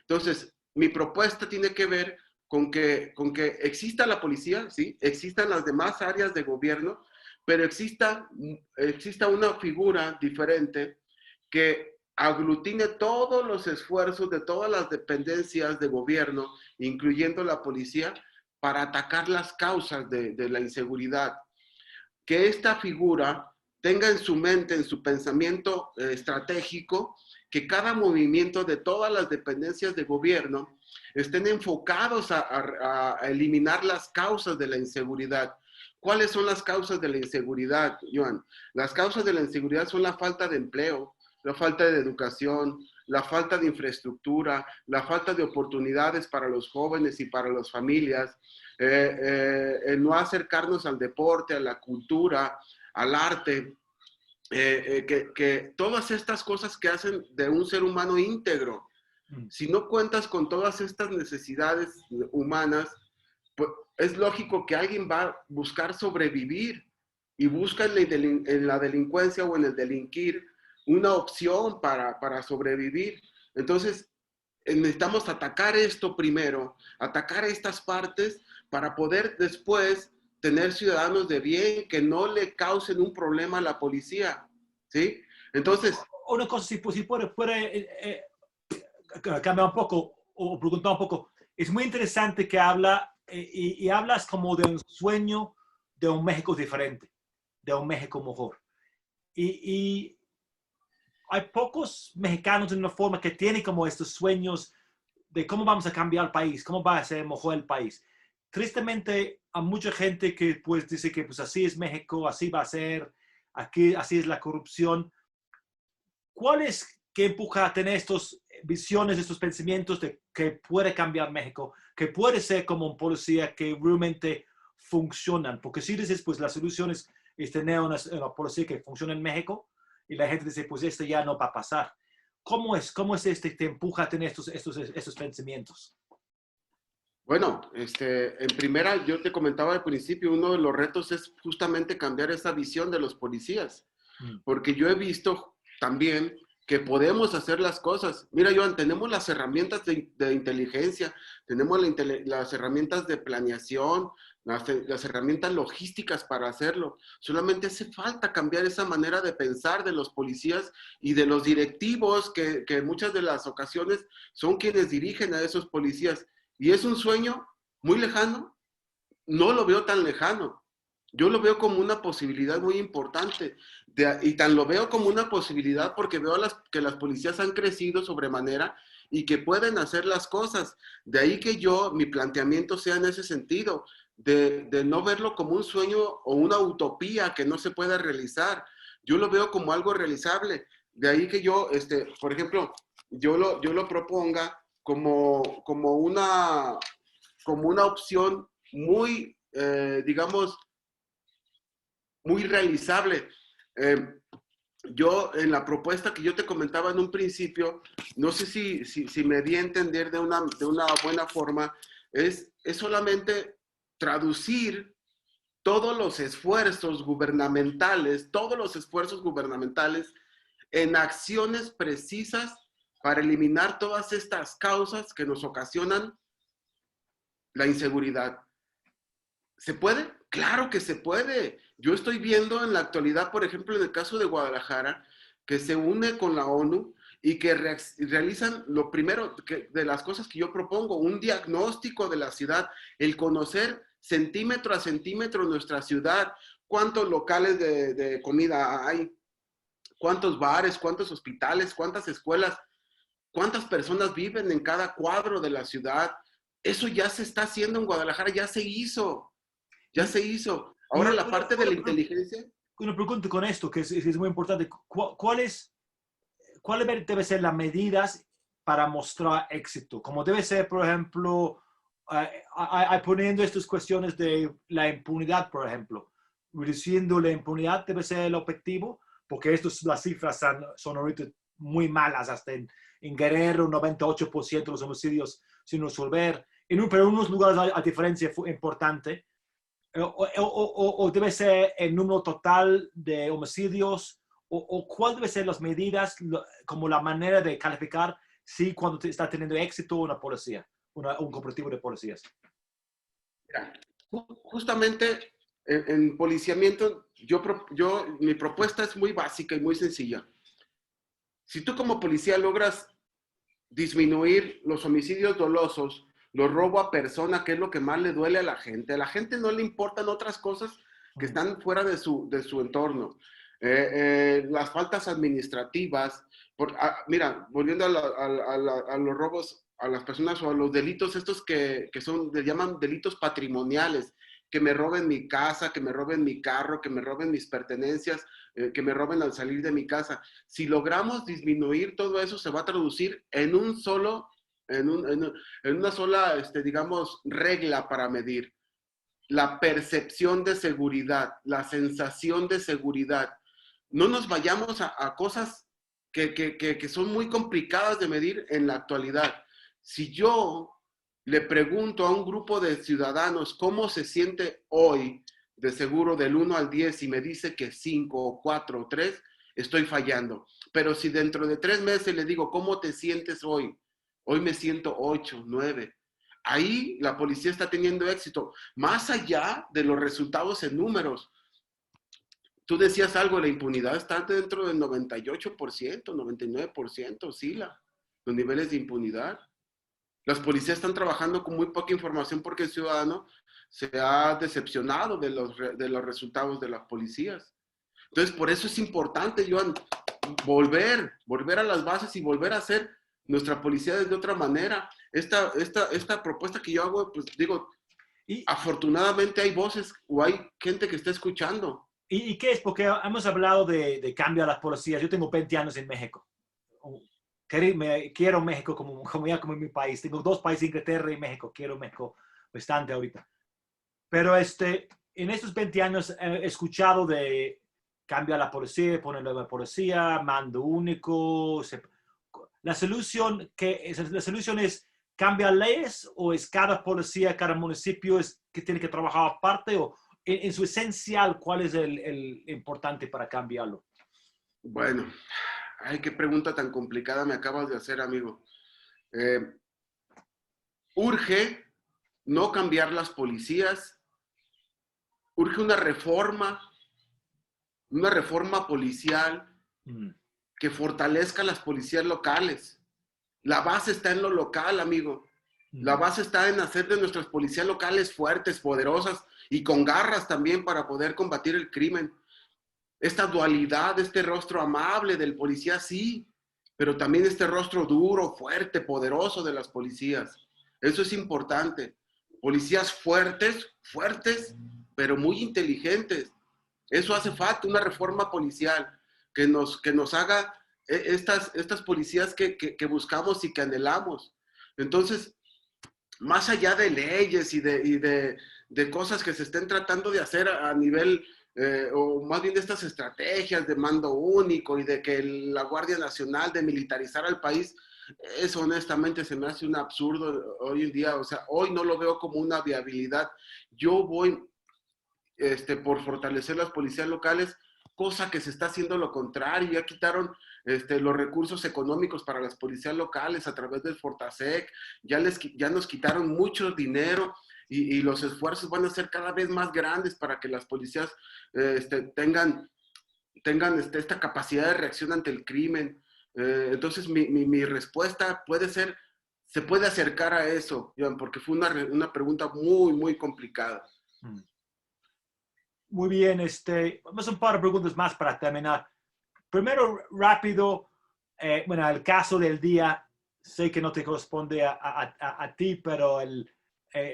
Entonces, mi propuesta tiene que ver con que exista la policía, ¿sí? Existan las demás áreas de gobierno, pero exista una figura diferente que aglutine todos los esfuerzos de todas las dependencias de gobierno, incluyendo la policía, para atacar las causas de la inseguridad. Que esta figura tenga en su mente, en su pensamiento estratégico, que cada movimiento de todas las dependencias de gobierno estén enfocados a eliminar las causas de la inseguridad. ¿Cuáles son las causas de la inseguridad, Joan? Las causas de la inseguridad son la falta de empleo, la falta de educación, la falta de infraestructura, la falta de oportunidades para los jóvenes y para las familias, el no acercarnos al deporte, a la cultura, al arte, que todas estas cosas que hacen de un ser humano íntegro. Si no cuentas con todas estas necesidades humanas, pues es lógico que alguien va a buscar sobrevivir y busca en la delincuencia o en el delinquir una opción para sobrevivir. Entonces, necesitamos atacar esto primero, atacar estas partes para poder después tener ciudadanos de bien que no le causen un problema a la policía, ¿sí? Entonces... Una cosa, si puede cambiar un poco o preguntar un poco, es muy interesante que y hablas como de un sueño de un México diferente, de un México mejor. Y hay pocos mexicanos de una forma que tienen como estos sueños de cómo vamos a cambiar el país, cómo va a ser mejor el país. Tristemente, hay mucha gente que pues dice que pues así es México, así va a ser, aquí así es la corrupción. ¿Cuál es que empuja a tener estas visiones, estos pensamientos de que puede cambiar México, que puede ser como un policía que realmente funcionan? Porque si dices, pues la solución es tener una policía que funcione en México y la gente dice, pues esto ya no va a pasar. ¿Cómo es este que te empuja a tener estos pensamientos? Bueno, en primera, yo te comentaba al principio, uno de los retos es justamente cambiar esa visión de los policías, porque yo he visto también que podemos hacer las cosas. Mira, Joan, tenemos las herramientas de inteligencia, tenemos las herramientas de planeación, las herramientas logísticas para hacerlo. Solamente hace falta cambiar esa manera de pensar de los policías y de los directivos que en muchas de las ocasiones son quienes dirigen a esos policías. Y es un sueño muy lejano, no lo veo tan lejano. Yo lo veo como una posibilidad muy importante. Y tan lo veo como una posibilidad porque veo que las policías han crecido sobremanera y que pueden hacer las cosas. De ahí que mi planteamiento sea en ese sentido, de no verlo como un sueño o una utopía que no se pueda realizar. Yo lo veo como algo realizable. De ahí que por ejemplo, yo lo proponga como una opción muy, digamos, muy realizable. Yo, en la propuesta que yo te comentaba en un principio, no sé si me di a entender de una buena forma, es solamente traducir todos los esfuerzos gubernamentales en acciones precisas para eliminar todas estas causas que nos ocasionan la inseguridad. ¿Se puede? Claro que se puede. Yo estoy viendo en la actualidad, por ejemplo, en el caso de Guadalajara, que se une con la ONU y que realizan lo primero de las cosas que yo propongo, un diagnóstico de la ciudad, el conocer centímetro a centímetro nuestra ciudad, cuántos locales de comida hay, cuántos bares, cuántos hospitales, cuántas escuelas, cuántas personas viven en cada cuadro de la ciudad. Eso ya se está haciendo en Guadalajara, ya se hizo. ya se hizo. Ahora la parte de la inteligencia. Una pregunta con esto, que es muy importante. ¿Cuál debe ser las medidas para mostrar éxito? Como debe ser, por ejemplo, poniendo estas cuestiones de la impunidad, por ejemplo. Reduciendo la impunidad debe ser el objetivo, porque las cifras son ahorita muy malas, hasta en Guerrero, 98% de los homicidios sin resolver. Pero en unos lugares hay diferencia importante. O debe ser el número total de homicidios, o cuál debe ser las medidas, como la manera de calificar si cuando está teniendo éxito una policía, un cooperativo de policías. Mira, justamente en policiamiento, mi propuesta es muy básica y muy sencilla. Si tú como policía logras disminuir los homicidios dolosos, los robos a persona, que es lo que más le duele a la gente no le importan otras cosas que están fuera de su entorno. Las faltas administrativas, mira, volviendo a los robos a las personas o a los delitos estos que le llaman delitos patrimoniales, que me roben mi casa, que me roben mi carro, que me roben mis pertenencias, que me roben al salir de mi casa. Si logramos disminuir todo eso, se va a traducir en una sola, digamos, regla para medir. La percepción de seguridad, la sensación de seguridad. No nos vayamos a cosas que son muy complicadas de medir en la actualidad. Si yo le pregunto a un grupo de ciudadanos cómo se siente hoy de seguro del 1 al 10 y me dice que 5 o 4 o 3, estoy fallando. Pero si dentro de 3 meses le digo, ¿cómo te sientes hoy? Hoy me siento 8, 9. Ahí la policía está teniendo éxito, más allá de los resultados en números. Tú decías algo, la impunidad está dentro del 98%, 99%, oscila los niveles de impunidad. Las policías están trabajando con muy poca información porque el ciudadano se ha decepcionado de los resultados de las policías. Entonces, por eso es importante, Joan, volver a las bases y volver a hacer nuestra policía de otra manera. Esta propuesta que yo hago, pues digo, afortunadamente hay voces o hay gente que está escuchando. ¿Y qué es? Porque hemos hablado de cambio a las policías. Yo tengo 20 años en México. Quiero México como mi país. Tengo 2 países, Inglaterra y México. Quiero México bastante ahorita. Pero en estos 20 años he escuchado de cambio a la policía, poner nueva policía, mando único. La solución es cambiar leyes, o es cada policía, cada municipio que tiene que trabajar aparte, o en su esencial, ¿cuál es el importante para cambiarlo? Bueno, ay, qué pregunta tan complicada me acabas de hacer, amigo. Urge no cambiar las policías, urge una reforma policial que fortalezca las policías locales. La base está en lo local, amigo. La base está en hacer de nuestras policías locales fuertes, poderosas y con garras también para poder combatir el crimen. Esta dualidad, este rostro amable del policía, sí, pero también este rostro duro, fuerte, poderoso de las policías. Eso es importante. Policías fuertes, pero muy inteligentes. Eso hace falta, una reforma policial que nos haga estas policías que buscamos y que anhelamos. Entonces, más allá de leyes y de cosas que se estén tratando de hacer a nivel, o más bien de estas estrategias de mando único y de que la Guardia Nacional de militarizar al país, eso honestamente se me hace un absurdo hoy en día. O sea, hoy no lo veo como una viabilidad. Yo voy por fortalecer las policías locales, cosa que se está haciendo lo contrario. Ya quitaron los recursos económicos para las policías locales a través del Fortasec, ya nos quitaron mucho dinero y los esfuerzos van a ser cada vez más grandes para que las policías tengan esta capacidad de reacción ante el crimen. Entonces mi respuesta se puede acercar a eso, Joan, porque fue una pregunta muy, muy complicada. Muy bien, vamos a un par de preguntas más para terminar. Primero, rápido, bueno, el caso del día, sé que no te corresponde a ti, pero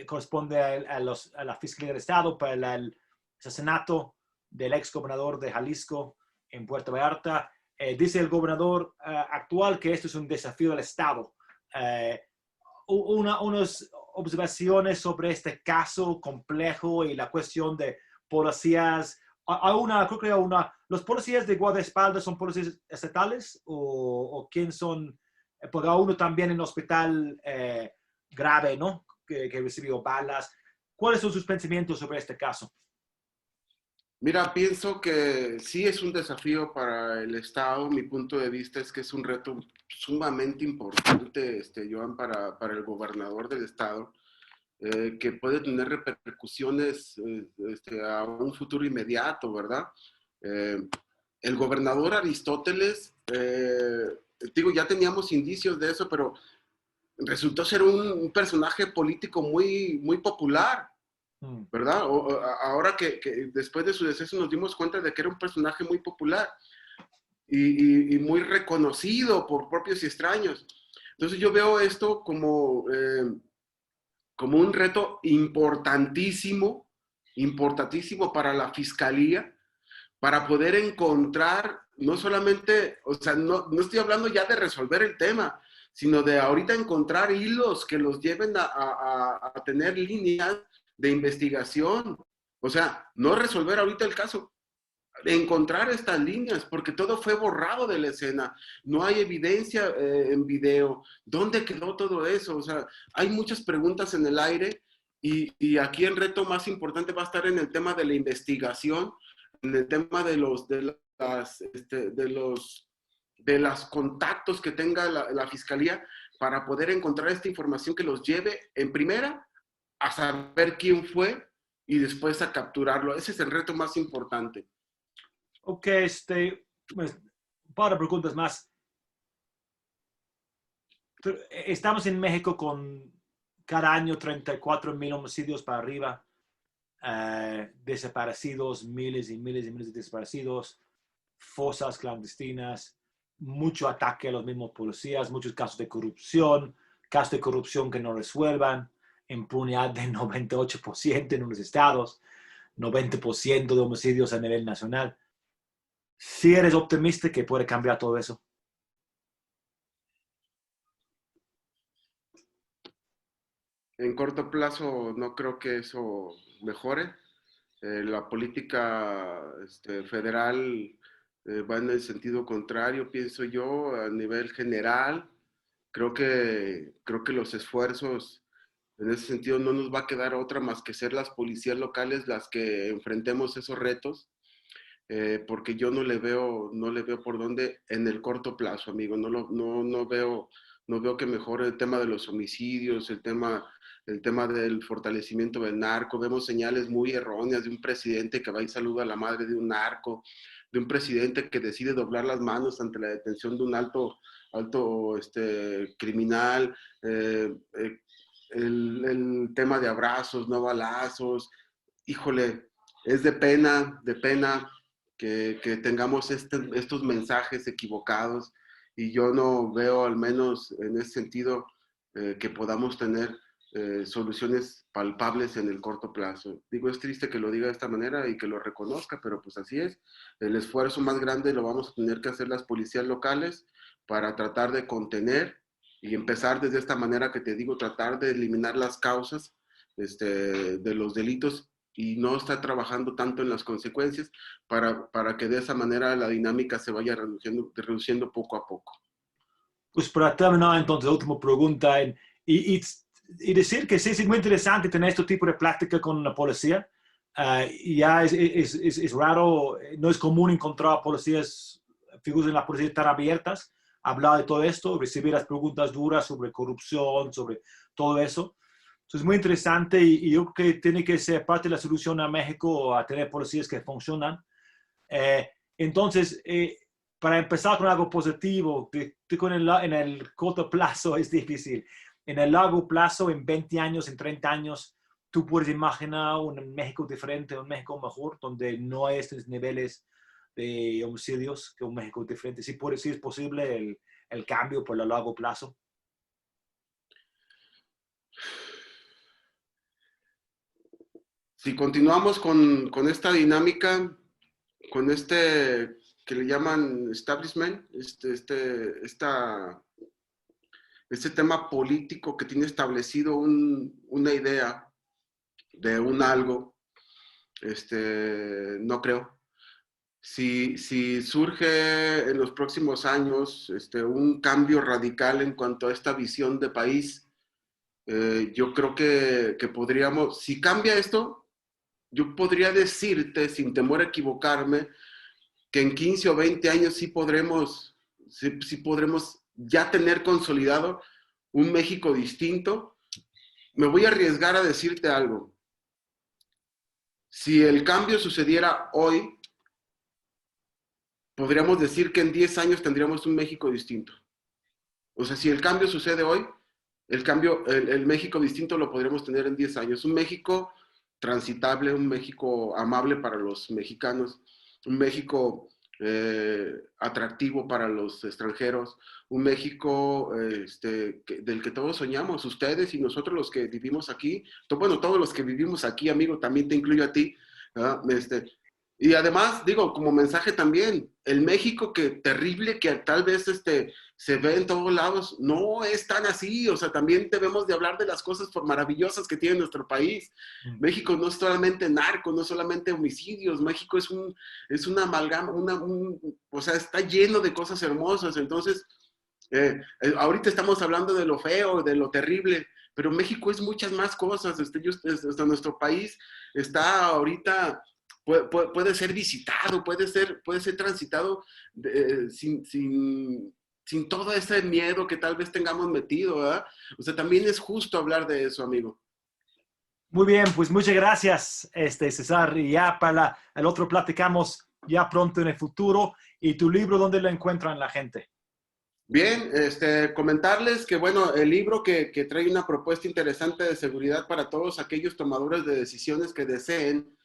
corresponde a la Fiscalía del Estado para el asesinato del ex gobernador de Jalisco en Puerto Vallarta. Dice el gobernador actual que esto es un desafío del Estado. Unas observaciones sobre este caso complejo y la cuestión de policías. Creo que ¿los policías de guardaespaldas son policías estatales o quién son? Porque a uno también en el hospital grave, ¿no? Que recibió balas. ¿Cuáles son sus pensamientos sobre este caso? Mira, pienso que sí es un desafío para el Estado. Mi punto de vista es que es un reto sumamente importante, Joan, para el gobernador del Estado, que puede tener repercusiones a un futuro inmediato, ¿verdad? Eh, el gobernador Aristóteles, digo, ya teníamos indicios de eso, pero resultó ser un personaje político muy, muy popular, ¿verdad? Ahora que después de su deceso nos dimos cuenta de que era un personaje muy popular y muy reconocido por propios y extraños. Entonces yo veo esto como un reto importantísimo, importantísimo para la fiscalía, para poder encontrar, no solamente, o sea, no estoy hablando ya de resolver el tema, sino de ahorita encontrar hilos que los lleven a tener líneas de investigación. O sea, no resolver ahorita el caso, encontrar estas líneas, porque todo fue borrado de la escena. No hay evidencia en video. ¿Dónde quedó todo eso? O sea, hay muchas preguntas en el aire y aquí el reto más importante va a estar en el tema de la investigación, en el tema de los contactos que tenga la fiscalía para poder encontrar esta información que los lleve en primera a saber quién fue y después a capturarlo. Ese es el reto más importante. Ok, pues, un par de preguntas más. Estamos en México con cada año 34,000 homicidios para arriba, desaparecidos, miles y miles y miles de desaparecidos, fosas clandestinas, mucho ataque a los mismos policías, muchos casos de corrupción que no resuelvan, impunidad del 98% en unos estados, 90% de homicidios a nivel nacional. Si eres optimista que puede cambiar todo eso. En corto plazo no creo que eso mejore. La política federal va en el sentido contrario, pienso yo, a nivel general. Creo que los esfuerzos en ese sentido no nos va a quedar otra más que ser las policías locales las que enfrentemos esos retos, porque yo no le veo por dónde en el corto plazo, amigo. No veo que mejore el tema de los homicidios, el tema del fortalecimiento del narco. Vemos señales muy erróneas de un presidente que va y saluda a la madre de un narco, de un presidente que decide doblar las manos ante la detención de un alto criminal, el tema de abrazos, no balazos. Híjole, es de pena que tengamos estos mensajes equivocados y yo no veo, al menos en ese sentido, que podamos tener soluciones palpables en el corto plazo. Digo, es triste que lo diga de esta manera y que lo reconozca, pero pues así es. El esfuerzo más grande lo vamos a tener que hacer las policías locales para tratar de contener y empezar desde esta manera que te digo, tratar de eliminar las causas de los delitos y no estar trabajando tanto en las consecuencias para que de esa manera la dinámica se vaya reduciendo poco a poco. Pues para terminar, entonces, la última pregunta. Y decir que sí, es muy interesante tener este tipo de práctica con la policía. Ya es raro, no es común encontrar policías, figuras en la policía tan abiertas, hablar de todo esto, recibir las preguntas duras sobre corrupción, sobre todo eso. Entonces, es muy interesante y yo creo que tiene que ser parte de la solución a México a tener policías que funcionan. Entonces, para empezar con algo positivo, en el corto plazo es difícil. En el largo plazo, en 20 años, en 30 años, tú puedes imaginar un México diferente, un México mejor, donde no hay estos niveles de homicidios, que un México diferente. Sí, sí es posible el cambio por el largo plazo. si continuamos con esta dinámica, con este que le llaman establishment, este tema político que tiene establecido una idea de un algo, no creo. Si surge en los próximos años un cambio radical en cuanto a esta visión de país, yo creo que podríamos, si cambia esto, yo podría decirte, sin temor a equivocarme, que en 15 o 20 años sí podremos ya tener consolidado un México distinto. Me voy a arriesgar a decirte algo. Si el cambio sucediera hoy, podríamos decir que en 10 años tendríamos un México distinto. O sea, si el cambio sucede hoy, el México distinto lo podremos tener en 10 años. Un México transitable, un México amable para los mexicanos, un México atractivo para los extranjeros, un México del que todos soñamos, ustedes y nosotros los que vivimos aquí, bueno, todos los que vivimos aquí, amigo, también te incluyo a ti, ¿verdad? Y además, digo, como mensaje también, el México que terrible que tal vez se ve en todos lados, no es tan así, o sea, también debemos de hablar de las cosas maravillosas que tiene nuestro país. México no es solamente narco, no es solamente homicidios, México es una amalgama, o sea, está lleno de cosas hermosas, entonces, ahorita estamos hablando de lo feo, de lo terrible, pero México es muchas más cosas, nuestro país está ahorita puede ser visitado, puede ser transitado sin todo ese miedo que tal vez tengamos metido, ¿verdad? O sea, también es justo hablar de eso, amigo. Muy bien, pues muchas gracias, César. Y ya para el otro platicamos ya pronto en el futuro. ¿Y tu libro dónde lo encuentran la gente? Bien, comentarles que, bueno, el libro que trae una propuesta interesante de seguridad para todos aquellos tomadores de decisiones que deseen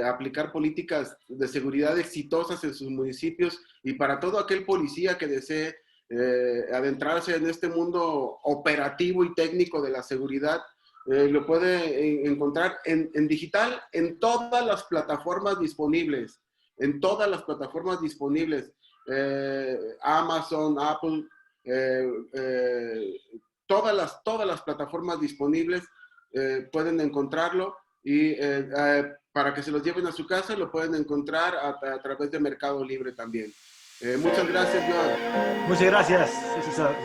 aplicar políticas de seguridad exitosas en sus municipios y para todo aquel policía que desee adentrarse en este mundo operativo y técnico de la seguridad, lo puede encontrar en digital en todas las plataformas disponibles, en todas las plataformas disponibles. Amazon, Apple, eh, eh, todas las plataformas disponibles pueden encontrarlo y para que se los lleven a su casa lo pueden encontrar a través de Mercado Libre también. Muchas gracias, Joan. Muchas gracias, César.